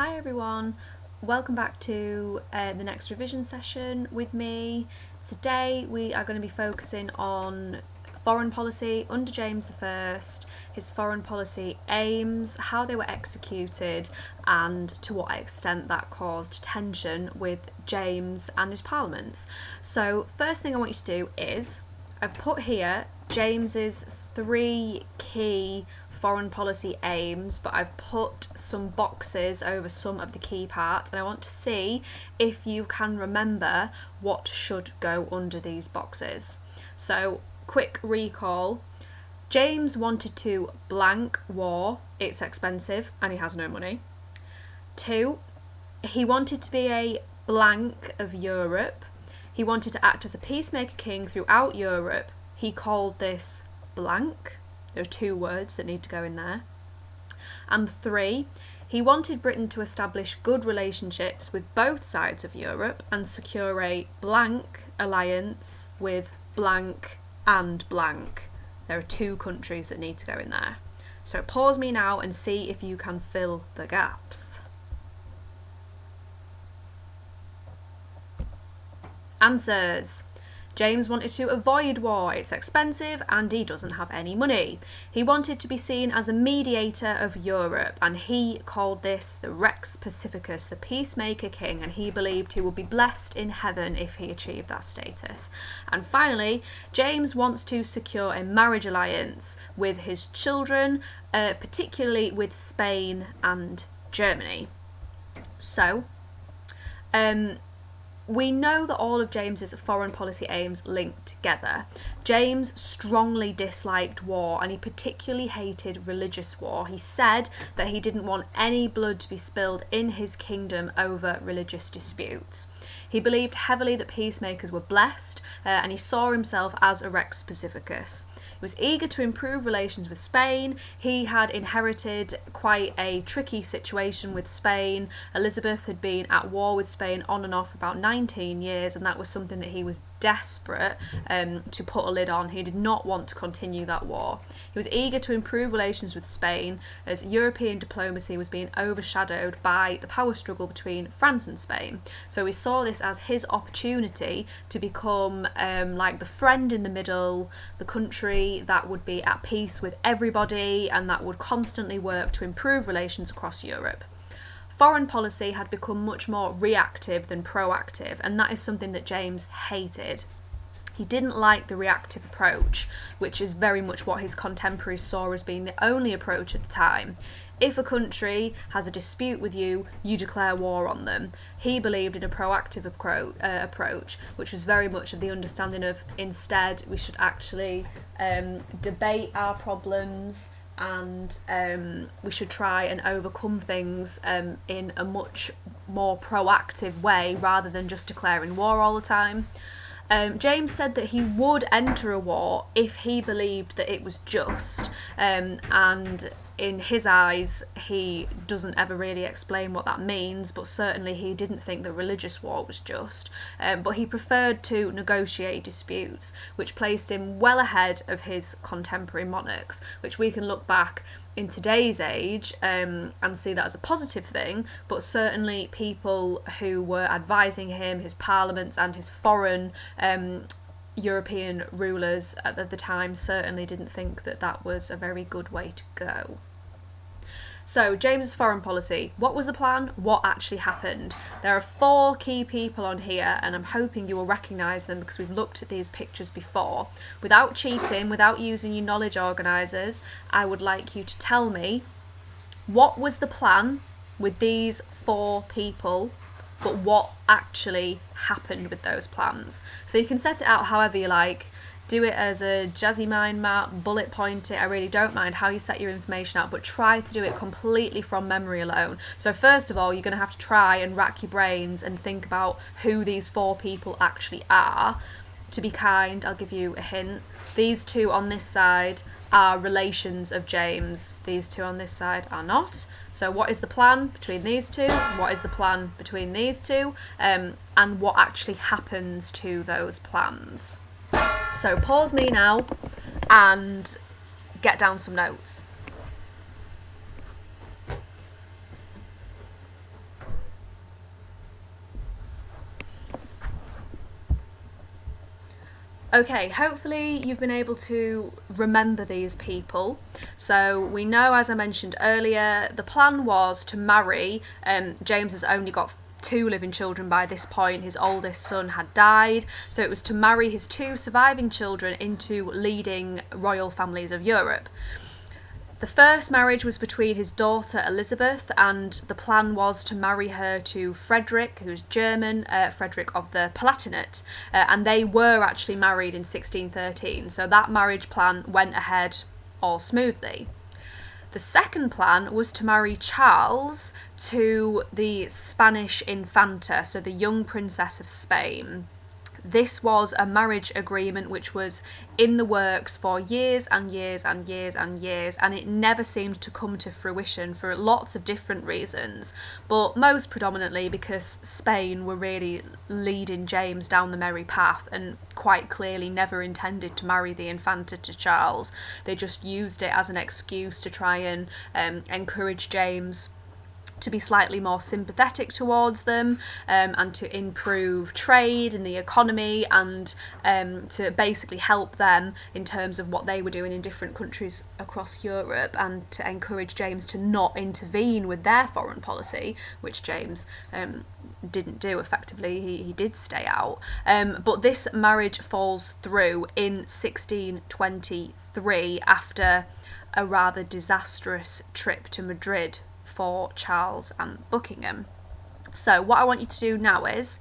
Hi everyone, welcome back to the next revision session with me. Today we are going to be focusing on foreign policy under James I, his foreign policy aims, how they were executed and to what extent that caused tension with James and his parliaments. So first thing I want you to do is, I've put here James's three key foreign policy aims, but I've put some boxes over some of the key parts and I want to see if you can remember what should go under these boxes. So quick recall, James wanted to blank war, it's expensive and he has no money. 2, he wanted to be a blank of Europe. He wanted to act as a peacemaker king throughout Europe. He called this blank. There are 2 words that need to go in there. And 3, he wanted Britain to establish good relationships with both sides of Europe and secure a blank alliance with blank and blank. There are 2 countries that need to go in there. So pause me now and see if you can fill the gaps. Answers. James wanted to avoid war, it's expensive and he doesn't have any money. He wanted to be seen as a mediator of Europe and he called this the Rex Pacificus, the peacemaker king, and he believed he would be blessed in heaven if he achieved that status. And finally, James wants to secure a marriage alliance with his children, particularly with Spain and Germany. So, we know that all of James's foreign policy aims linked together. James strongly disliked war and he particularly hated religious war. He said that he didn't want any blood to be spilled in his kingdom over religious disputes. He believed heavily that peacemakers were blessed and he saw himself as a Rex Pacificus. He was eager to improve relations with Spain. He had inherited quite a tricky situation with Spain. Elizabeth had been at war with Spain on and off for about 19 years and that was something that he was desperate to put a lid on. He did not want to continue that war. He was eager to improve relations with Spain as European diplomacy was being overshadowed by the power struggle between France and Spain. So he saw this as his opportunity to become like the friend in the middle, the country that would be at peace with everybody and that would constantly work to improve relations across Europe. Foreign policy had become much more reactive than proactive, and that is something that James hated. He didn't like the reactive approach, which is very much what his contemporaries saw as being the only approach at the time. If a country has a dispute with you, you declare war on them. He believed in a proactive approach, which was very much of the understanding of instead we should actually debate our problems and we should try and overcome things in a much more proactive way rather than just declaring war all the time. James said that he would enter a war if he believed that it was just, and in his eyes he doesn't ever really explain what that means, but certainly he didn't think that religious war was just, but he preferred to negotiate disputes, which placed him well ahead of his contemporary monarchs, which we can look back in today's age and see that as a positive thing, but certainly people who were advising him, his parliaments and his foreign European rulers at the time certainly didn't think that that was a very good way to go. So, James's foreign policy. What was the plan? What actually happened? There are 4 key people on here and I'm hoping you will recognise them because we've looked at these pictures before. Without cheating, without using your knowledge organisers, I would like you to tell me what was the plan with these 4 people, but what actually happened with those plans. So you can set it out however you like. Do it as a jazzy mind map, bullet point it, I really don't mind how you set your information out, but try to do it completely from memory alone. So first of all, you're going to have to try and rack your brains and think about who these 4 people actually are. To be kind, I'll give you a hint. These 2 on this side are relations of James. These 2 on this side are not. So what is the plan between these 2? What is the plan between these 2? And what actually happens to those plans? So pause me now and get down some notes. Okay, hopefully you've been able to remember these people. So we know, as I mentioned earlier, the plan was to marry. James has only got 2 living children by this point. His oldest son had died, so it was to marry his 2 surviving children into leading royal families of Europe. The first marriage was between his daughter Elizabeth, and the plan was to marry her to Frederick, who's German, Frederick of the Palatinate, and they were actually married in 1613, so that marriage plan went ahead all smoothly. The second plan was to marry Charles to the Spanish Infanta, so the young princess of Spain. This was a marriage agreement which was in the works for years and years and years and years, and it never seemed to come to fruition for lots of different reasons, but most predominantly because Spain were really leading James down the merry path and quite clearly never intended to marry the Infanta to Charles. They just used it as an excuse to try and encourage James to be slightly more sympathetic towards them, and to improve trade and the economy, and to basically help them in terms of what they were doing in different countries across Europe, and to encourage James to not intervene with their foreign policy, which James didn't do effectively. He did stay out. But this marriage falls through in 1623 after a rather disastrous trip to Madrid for Charles and Buckingham. So what I want you to do now is,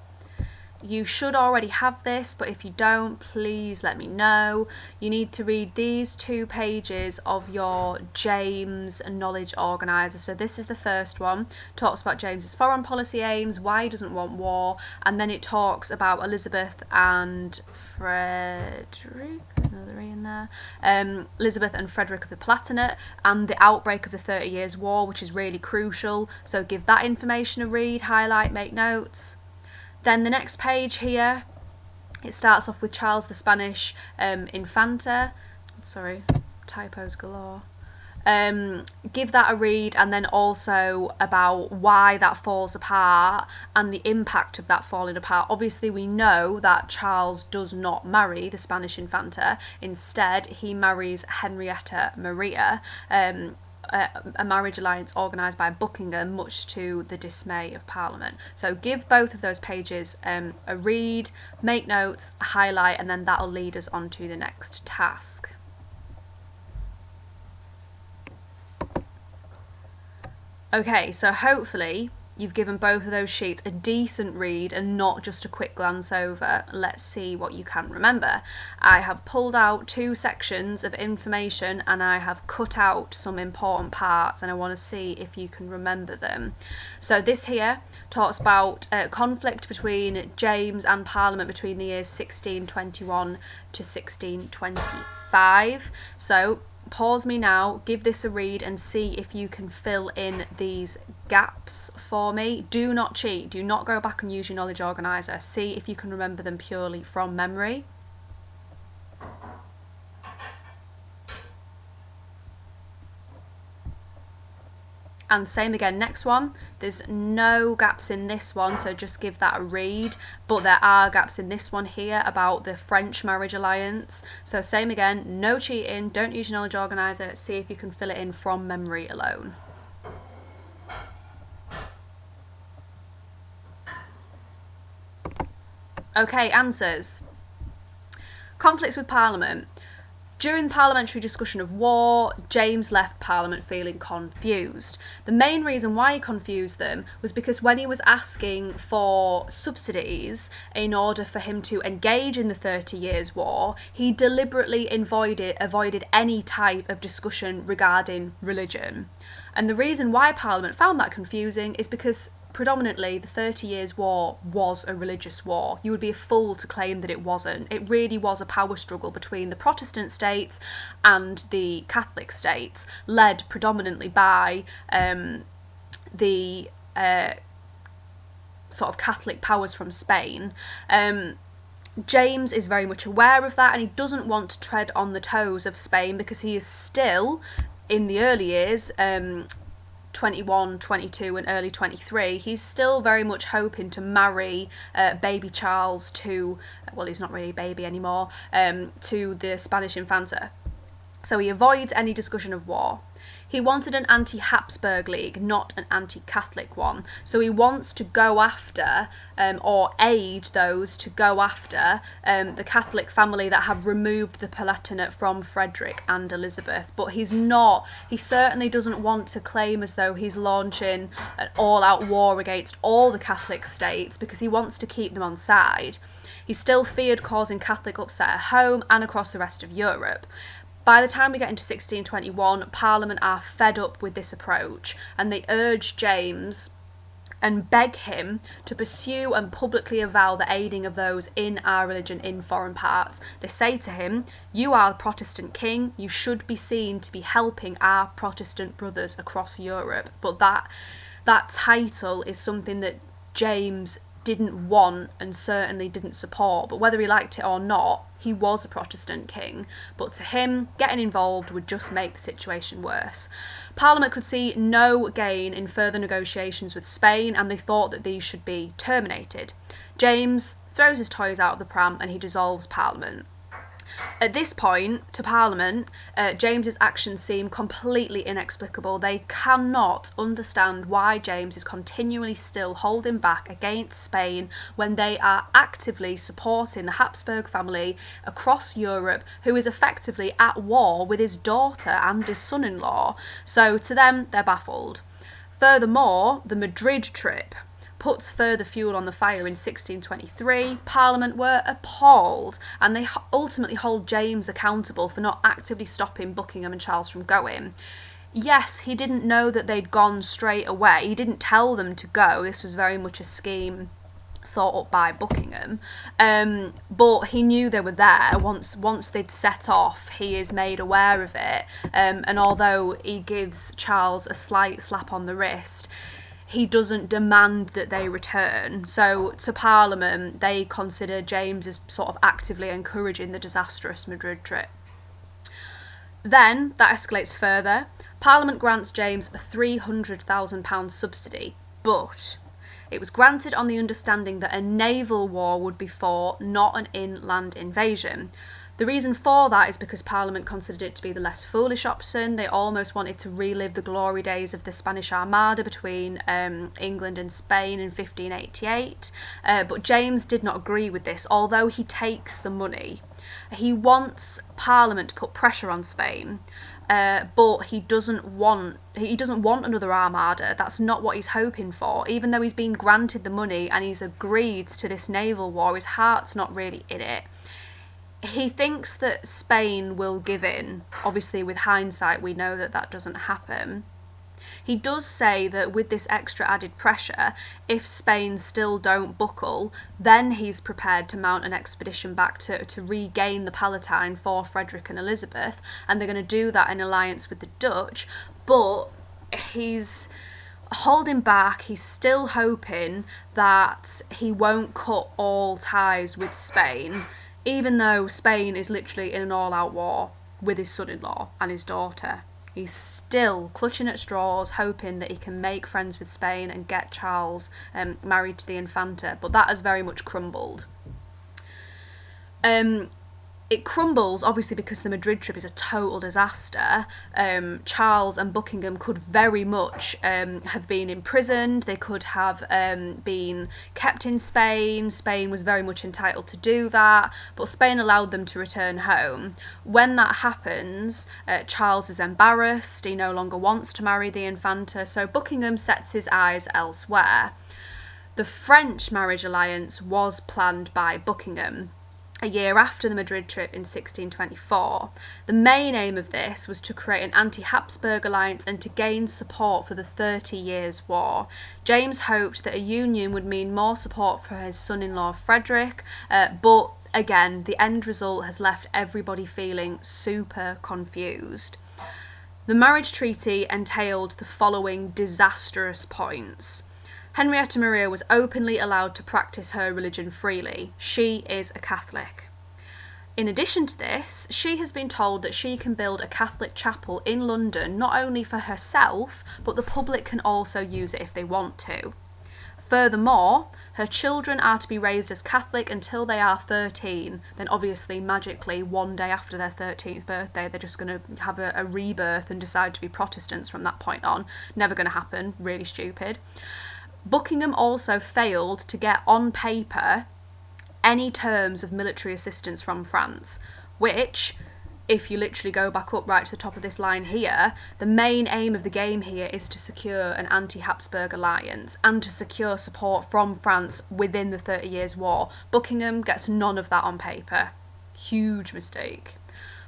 you should already have this, but if you don't, please let me know. You need to read these 2 pages of your James Knowledge Organiser. So this is the first one, talks about James's foreign policy aims, why he doesn't want war, and then it talks about Elizabeth and Frederick, another E in there, Elizabeth and Frederick of the Palatinate, and the outbreak of the 30 Years' War, which is really crucial. So give that information a read, highlight, make notes. Then the next page here, it starts off with Charles the Spanish Infanta. Sorry, typos galore. Give that a read, and then also about why that falls apart and the impact of that falling apart. Obviously, we know that Charles does not marry the Spanish Infanta. Instead, he marries Henrietta Maria, a marriage alliance organised by Buckingham, much to the dismay of Parliament. So give both of those pages a read, make notes, highlight, and then that'll lead us on to the next task. Okay, so hopefully you've given both of those sheets a decent read and not just a quick glance over. Let's see what you can remember. I have pulled out 2 sections of information and I have cut out some important parts, and I want to see if you can remember them. So this here talks about conflict between James and Parliament between the years 1621 to 1625. So pause me now, give this a read and see if you can fill in these gaps for me. Do not cheat, do not go back and use your knowledge organiser. See if you can remember them purely from memory. And same again, next one, there's no gaps in this one, so just give that a read, but there are gaps in this one here about the French marriage alliance. So same again, no cheating, don't use your knowledge organiser, see if you can fill it in from memory alone. Okay, answers. Conflicts with Parliament. During the parliamentary discussion of war, James left Parliament feeling confused. The main reason why he confused them was because when he was asking for subsidies in order for him to engage in the 30 Years' War, he deliberately avoided any type of discussion regarding religion. And the reason why Parliament found that confusing is because predominantly the 30 Years' War was a religious war. You would be a fool to claim that it wasn't. It really was a power struggle between the Protestant states and the Catholic states, led predominantly by the sort of Catholic powers from Spain. James is very much aware of that, and he doesn't want to tread on the toes of Spain because he is still, in the early years, 21, 22 and early 23, he's still very much hoping to marry baby Charles to, well, he's not really a baby anymore, to the Spanish Infanta. So he avoids any discussion of war. He wanted an anti-Habsburg league, not an anti-Catholic one. So he wants to go after, or aid those to go after, the Catholic family that have removed the Palatinate from Frederick and Elizabeth. But he certainly doesn't want to claim as though he's launching an all-out war against all the Catholic states, because he wants to keep them on side. He still feared causing Catholic upset at home and across the rest of Europe. By the time we get into 1621, Parliament are fed up with this approach, and they urge James and beg him to pursue and publicly avow the aiding of those in our religion in foreign parts. They say to him, "You are the Protestant king, you should be seen to be helping our Protestant brothers across Europe." But that title is something that James didn't want and certainly didn't support. But whether he liked it or not, he was a Protestant king, but to him, getting involved would just make the situation worse. Parliament could see no gain in further negotiations with Spain, and they thought that these should be terminated. James throws his toys out of the pram and he dissolves Parliament. At this point, to Parliament, James's actions seem completely inexplicable. They cannot understand why James is continually still holding back against Spain when they are actively supporting the Habsburg family across Europe, who is effectively at war with his daughter and his son-in-law. So to them, they're baffled. Furthermore, the Madrid trip puts further fuel on the fire in 1623. Parliament were appalled, and they ultimately hold James accountable for not actively stopping Buckingham and Charles from going. Yes, he didn't know that they'd gone straight away. He didn't tell them to go. This was very much a scheme thought up by Buckingham, but he knew they were there. Once they'd set off, he is made aware of it, and although he gives Charles a slight slap on the wrist, he doesn't demand that they return. So to Parliament, they consider James as sort of actively encouraging the disastrous Madrid trip. Then that escalates further. Parliament grants James a £300,000 subsidy, but it was granted on the understanding that a naval war would be fought, not an inland invasion. The reason for that is because Parliament considered it to be the less foolish option. They almost wanted to relive the glory days of the Spanish Armada between England and Spain in 1588. But James did not agree with this, although he takes the money. He wants Parliament to put pressure on Spain, but he doesn't want another Armada. That's not what he's hoping for. Even though he's been granted the money and he's agreed to this naval war, his heart's not really in it. He thinks that Spain will give in. Obviously, with hindsight, we know that that doesn't happen. He does say that with this extra added pressure, if Spain still don't buckle, then he's prepared to mount an expedition back to regain the Palatine for Frederick and Elizabeth, and they're going to do that in alliance with the Dutch, but he's holding back. He's still hoping that he won't cut all ties with Spain, even though Spain is literally in an all-out war with his son-in-law and his daughter. He's still clutching at straws, hoping that he can make friends with Spain and get Charles married to the Infanta, but that has very much crumbled. It crumbles, obviously, because the Madrid trip is a total disaster. Charles and Buckingham could very much have been imprisoned. They could have been kept in Spain. Spain was very much entitled to do that, but Spain allowed them to return home. When that happens, Charles is embarrassed. He no longer wants to marry the Infanta, so Buckingham sets his eyes elsewhere. The French marriage alliance was planned by Buckingham a year after the Madrid trip in 1624. The main aim of this was to create an anti-Habsburg alliance and to gain support for the 30 Years' War. James hoped that a union would mean more support for his son-in-law Frederick, but again, the end result has left everybody feeling super confused. The marriage treaty entailed the following disastrous points. Henrietta Maria was openly allowed to practice her religion freely. She is a Catholic. In addition to this, she has been told that she can build a Catholic chapel in London not only for herself, but the public can also use it if they want to. Furthermore, her children are to be raised as Catholic until they are 13. Then obviously, magically, one day after their 13th birthday, they're just going to have a rebirth and decide to be Protestants from that point on. Never going to happen. Really stupid. Buckingham also failed to get on paper any terms of military assistance from France, which, if you literally go back up right to the top of this line here, the main aim of the game here is to secure an anti-Habsburg alliance and to secure support from France within the 30 Years' War. Buckingham gets none of that on paper. Huge mistake.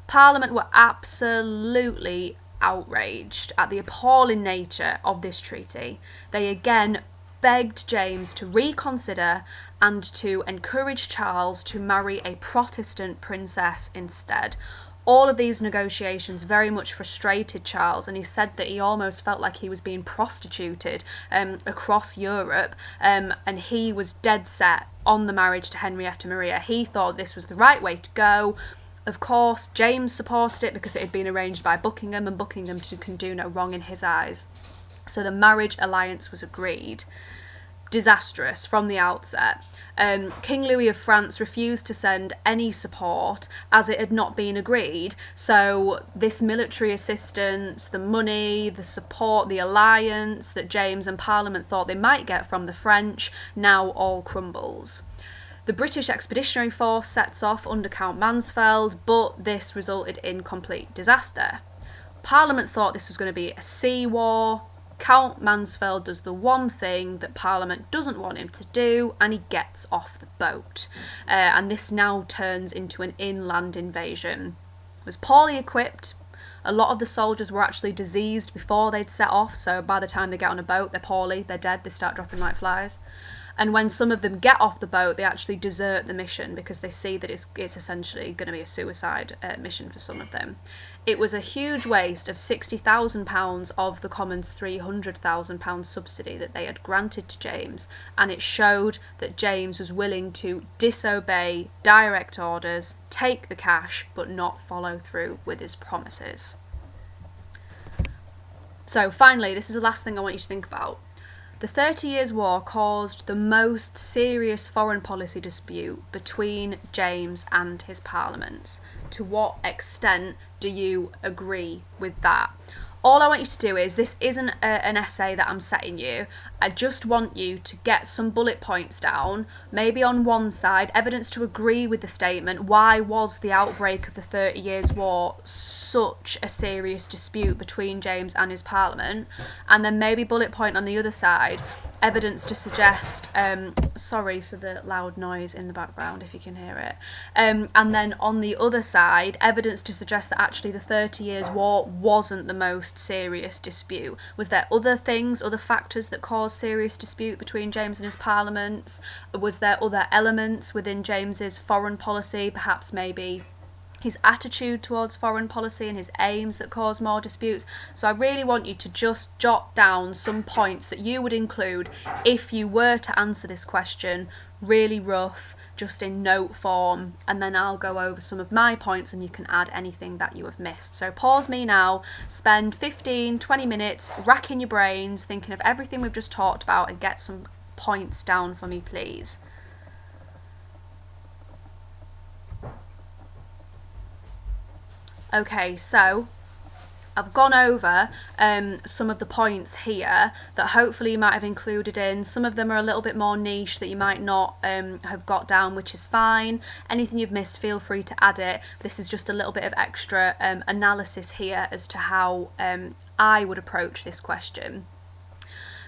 Parliament were absolutely outraged at the appalling nature of this treaty. They again begged James to reconsider and to encourage Charles to marry a Protestant princess instead. All of these negotiations very much frustrated Charles, and he said that he almost felt like he was being prostituted across Europe, and he was dead set on the marriage to Henrietta Maria. He thought this was the right way to go. Of course, James supported it because it had been arranged by Buckingham, and Buckingham can do no wrong in his eyes. So the marriage alliance was agreed. Disastrous from the outset. King Louis of France refused to send any support as it had not been agreed. So this military assistance, the money, the support, the alliance that James and Parliament thought they might get from the French now all crumbles. The British Expeditionary Force sets off under Count Mansfeld, but this resulted in complete disaster. Parliament thought this was going to be a sea war. Count Mansfeld does the one thing that Parliament doesn't want him to do, and he gets off the boat. And this now turns into an inland invasion. It was poorly equipped. A lot of the soldiers were actually diseased before they'd set off, so by the time they get on a boat, they're poorly, they're dead, they start dropping like flies. And when some of them get off the boat, they actually desert the mission because they see that it's essentially going to be a suicide mission for some of them. It was a huge waste of £60,000 of the Commons' £300,000 subsidy that they had granted to James, and it showed that James was willing to disobey direct orders, take the cash, but not follow through with his promises. So finally, this is the last thing I want you to think about. The 30 Years' War caused the most serious foreign policy dispute between James and his parliaments. To what extent do you agree with that? All I want you to do is, this isn't an essay that I'm setting you. I just want you to get some bullet points down, maybe on one side, evidence to agree with the statement, why was the outbreak of the 30 Years' War such a serious dispute between James and his parliament, and then maybe bullet point on the other side, evidence to suggest, sorry for the loud noise in the background if you can hear it, and then on the other side, evidence to suggest that actually the 30 Years' War wasn't the most serious dispute. Was there other things, other factors that caused serious dispute between James and his parliaments? Was there other elements within James's foreign policy, perhaps maybe his attitude towards foreign policy and his aims that caused more disputes? So I really want you to just jot down some points that you would include if you were to answer this question, really rough, just in note form, and then I'll go over some of my points and you can add anything that you have missed. So pause me now, spend 15-20 minutes racking your brains, thinking of everything we've just talked about, and get some points down for me, please. Okay, so I've gone over some of the points here that hopefully you might have included in. Some of them are a little bit more niche that you might not have got down, which is fine. Anything you've missed, feel free to add it. This is just a little bit of extra analysis here as to how I would approach this question.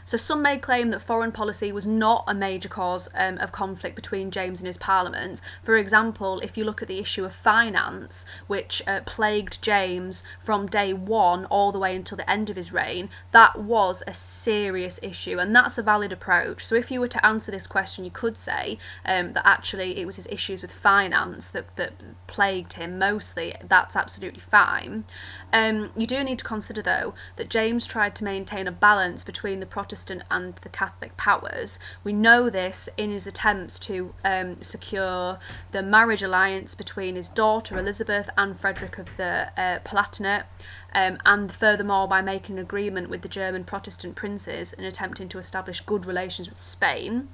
So some may claim that foreign policy was not a major cause of conflict between James and his parliaments. For example, if you look at the issue of finance, which plagued James from day one all the way until the end of his reign, that was a serious issue, and that's a valid approach. So if you were to answer this question, you could say that actually it was his issues with finance that plagued him mostly. That's absolutely fine. You do need to consider, though, that James tried to maintain a balance between the Protestant Protestant and the Catholic powers. We know this in his attempts to secure the marriage alliance between his daughter Elizabeth and Frederick of the Palatinate, and furthermore by making an agreement with the German Protestant princes and attempting to establish good relations with Spain,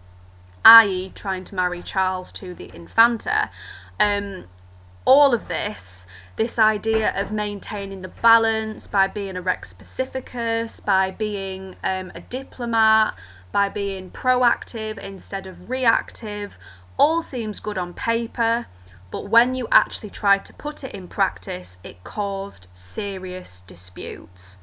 i.e. trying to marry Charles to the Infanta. All of this idea of maintaining the balance by being a Rex Pacificus, by being a diplomat, by being proactive instead of reactive, all seems good on paper, but when you actually tried to put it in practice, it caused serious disputes.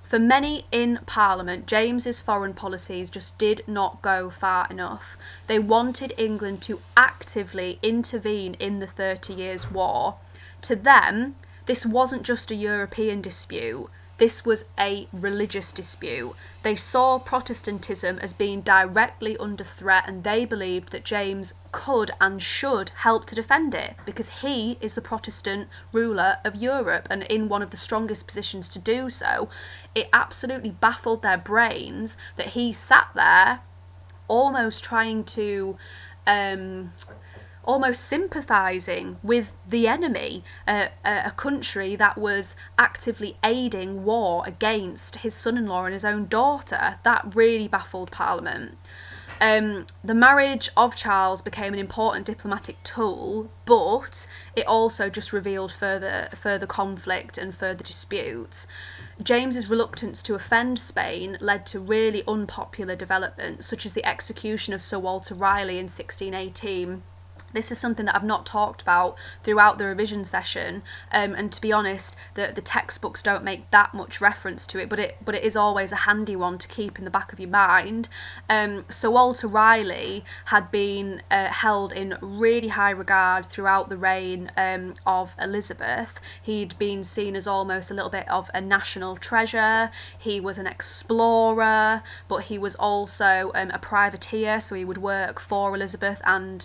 For many in Parliament, James's foreign policies just did not go far enough. They wanted England to actively intervene in the 30 Years' War. To them, this wasn't just a European dispute, this was a religious dispute. They saw Protestantism as being directly under threat, and they believed that James could and should help to defend it because he is the Protestant ruler of Europe and in one of the strongest positions to do so. It absolutely baffled their brains that he sat there almost trying to almost sympathising with the enemy, a country that was actively aiding war against his son-in-law and his own daughter. That really baffled Parliament. The marriage of Charles became an important diplomatic tool, but it also just revealed further conflict and further disputes. James's reluctance to offend Spain led to really unpopular developments, such as the execution of Sir Walter Raleigh in 1618. This is something that I've not talked about throughout the revision session, and to be honest, the textbooks don't make that much reference to it, but it is always a handy one to keep in the back of your mind. Sir Walter Raleigh had been held in really high regard throughout the reign of Elizabeth. He'd been seen as almost a little bit of a national treasure. He was an explorer, but he was also a privateer, so he would work for Elizabeth and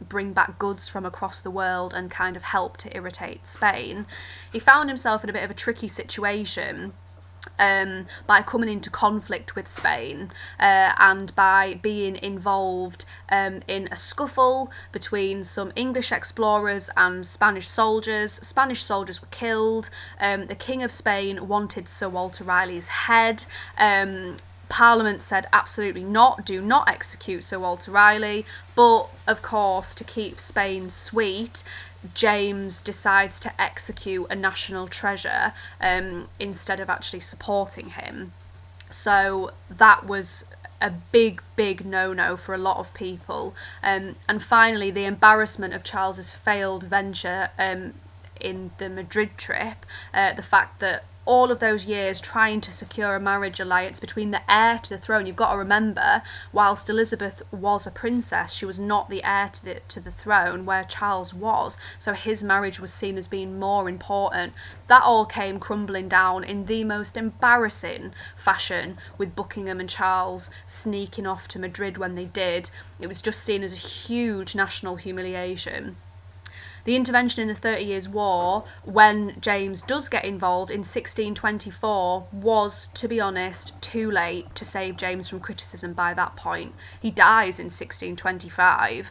bring back goods from across the world and kind of help to irritate Spain. He found himself in a bit of a tricky situation by coming into conflict with Spain and by being involved in a scuffle between some English explorers and Spanish soldiers. Spanish soldiers were killed. The King of Spain wanted Sir Walter Raleigh's head. Parliament said absolutely not, do not execute Sir Walter Raleigh, but of course to keep Spain sweet, James decides to execute a national treasure instead of actually supporting him. So that was a big no-no for a lot of people. And finally, the embarrassment of Charles's failed venture in the Madrid trip, the fact that all of those years trying to secure a marriage alliance between the heir to the throne. You've got to remember, whilst Elizabeth was a princess, she was not the heir to the throne, where Charles was, so his marriage was seen as being more important. That all came crumbling down in the most embarrassing fashion, with Buckingham and Charles sneaking off to Madrid when they did. It was just seen as a huge national humiliation. The intervention in the 30 Years' War, when James does get involved in 1624, was, to be honest, too late to save James from criticism by that point. He dies in 1625,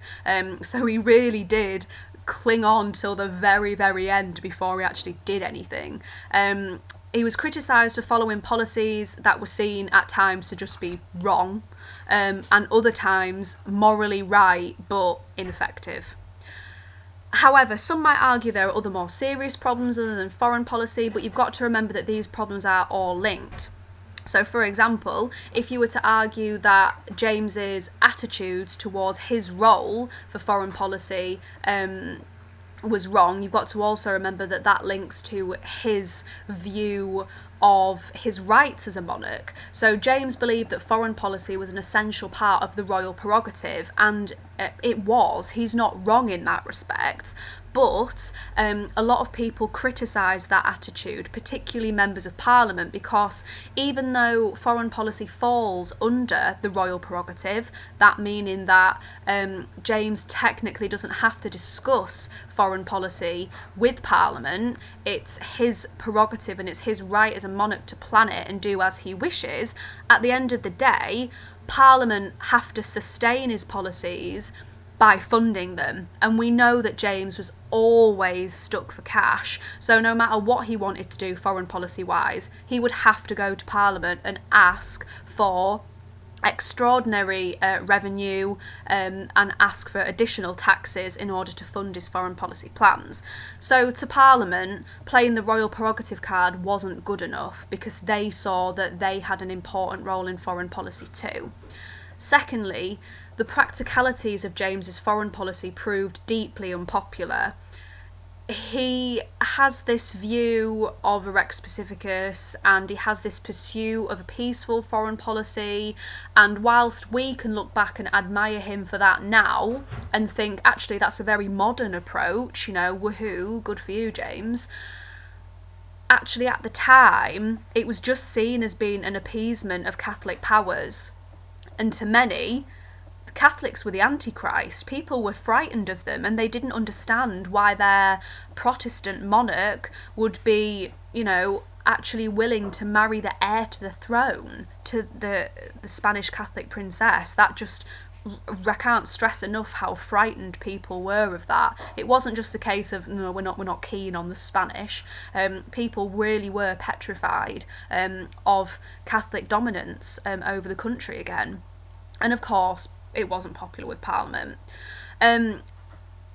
so he really did cling on till the very, very end before he actually did anything. He was criticised for following policies that were seen at times to just be wrong, and other times morally right but ineffective. However, some might argue there are other more serious problems other than foreign policy, but you've got to remember that these problems are all linked. So, for example, if you were to argue that James's attitudes towards his role for foreign policy was wrong, you've got to also remember that that links to his view of his rights as a monarch. So James believed that foreign policy was an essential part of the royal prerogative, and it was. He's not wrong in that respect. But a lot of people criticise that attitude, particularly members of Parliament, because even though foreign policy falls under the royal prerogative, that meaning that James technically doesn't have to discuss foreign policy with Parliament, it's his prerogative and it's his right as a monarch to plan it and do as he wishes. At the end of the day, Parliament have to sustain his policies by funding them, and we know that James was always stuck for cash, so no matter what he wanted to do foreign policy wise, he would have to go to Parliament and ask for extraordinary revenue and ask for additional taxes in order to fund his foreign policy plans. So to Parliament, playing the royal prerogative card wasn't good enough because they saw that they had an important role in foreign policy too. Secondly, the practicalities of James's foreign policy proved deeply unpopular. He has this view of a Rex Pacificus and he has this pursuit of a peaceful foreign policy, and whilst we can look back and admire him for that now and think actually that's a very modern approach, you know, woohoo, good for you, James, actually at the time it was just seen as being an appeasement of Catholic powers, and to many Catholics were the Antichrist. People were frightened of them and they didn't understand why their Protestant monarch would be, you know, actually willing to marry the heir to the throne to the Spanish Catholic princess. That just, I can't stress enough how frightened people were of that. It wasn't just a case of no, we're not keen on the Spanish. People really were petrified of Catholic dominance over the country again. And of course, it wasn't popular with Parliament.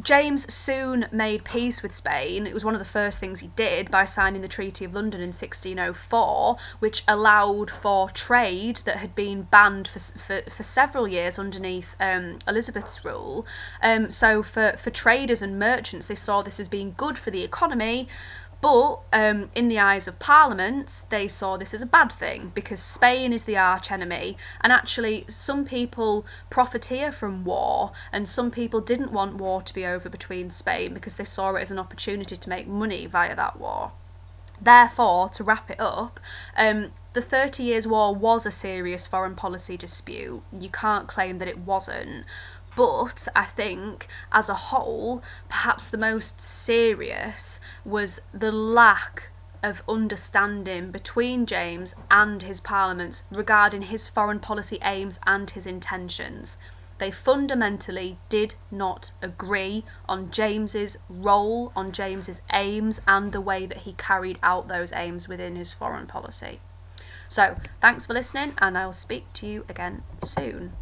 James soon made peace with Spain. It was one of the first things he did by signing the Treaty of London in 1604, which allowed for trade that had been banned for several years underneath Elizabeth's rule. So for traders and merchants, they saw this as being good for the economy. But in the eyes of Parliament, they saw this as a bad thing because Spain is the arch enemy, and actually some people profiteer from war and some people didn't want war to be over between Spain because they saw it as an opportunity to make money via that war. Therefore, to wrap it up, the 30 Years' War was a serious foreign policy dispute. You can't claim that it wasn't. But I think, as a whole, perhaps the most serious was the lack of understanding between James and his parliaments regarding his foreign policy aims and his intentions. They fundamentally did not agree on James's role, on James's aims, and the way that he carried out those aims within his foreign policy. So, thanks for listening, and I'll speak to you again soon.